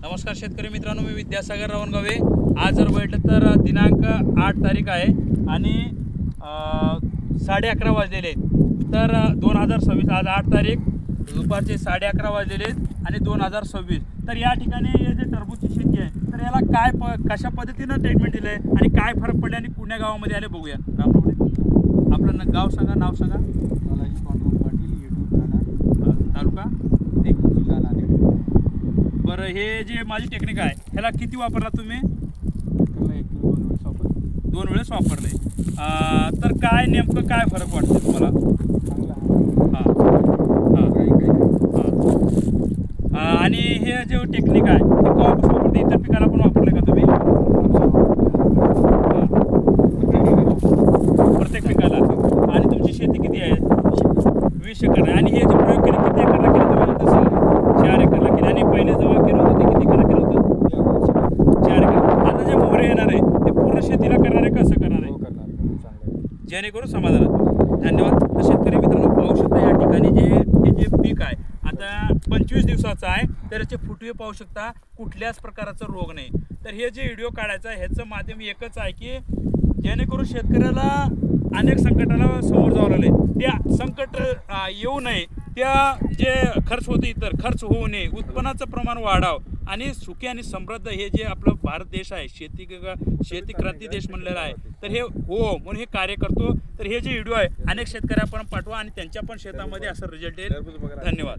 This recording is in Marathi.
नमस्कार शेतकरी मित्रांनो, मी विद्यासागर रावणगावे. आज जर बघितलं तर दिनांक 8 तारीख आहे आणि 11:30 वाजलेले आहेत. तर 2026 आज 8 तारीख दुपारचे 11:30 वाजलेले आहेत आणि 2026. तर या ठिकाणी हे जे टरबूजची शेती आहे तर याला काय कशा पद्धतीनं ट्रीटमेंट दिलं आहे आणि काय फरक पडले आणि कुण्या गावामध्ये आले बघूया. आपलं गाव सांगा, नाव सांगा. बालाजी पांडुरंग पाटील, येटूर तालुका देगलूर, जिल्हा नांदेड. बरं, हे जे माझी टेक्निक आहे ह्याला किती वापरला तुम्ही? एकरला 1 किलो 2 वेळेस वापरले. 2 वेळेस वापरले. तर काय नेमकं काय फरक वाटतो तुम्हाला? चांगला हां हां हां. आणि हे जे टेक्निक आहे ते केव्हापासून वापरते? इतर पिकाला पण वापरले का तुम्ही? प्रत्येक पिकाला. आणि तुमची शेती किती आहे? 20 एकर आहे. आणि हे जे प्रयोग केले किती एकरला केले तुम्ही? तसं 4 एकरला केले. आणि पहिले जेव्हा केलं होतं ते किती एकरला केलं होतं? 4 एकर. आता जे मोहरे येणार आहे ते पूर्ण शेतीला करणार आहे, कसं करणार आहे? जेणेकरून समाधान. धन्यवाद. तर शेतकरी मित्रांनो, पाहू शकता या ठिकाणी हे जे पीक आहे आता 25 दिवसाचं आहे. तर याचे फुटवे पाहू शकता, कुठल्याच प्रकारचा रोग नाही. तर हे जे व्हिडिओ काढायचा ह्याचं माध्यम एकच आहे की जेणेकरून शेतकऱ्याला अनेक संकटाला समोर जावं लागले, त्या संकट येऊ नये, त्या जे खर्च होते इतर खर्च होऊ नये, उत्पन्नाचं प्रमाण वाढावं आणि सुखी आणि समृद्ध हे जे आपलं भारत देश आहे, शेती क्रांती देश म्हणलेला आहे. तर हे हो म्हणून हे कार्य करतो. तर हे जे व्हिडिओ आहे अनेक शेतकऱ्यांपर्यंत पाठवा आणि त्यांच्या पण शेतामध्ये असं रिझल्ट येईल. धन्यवाद.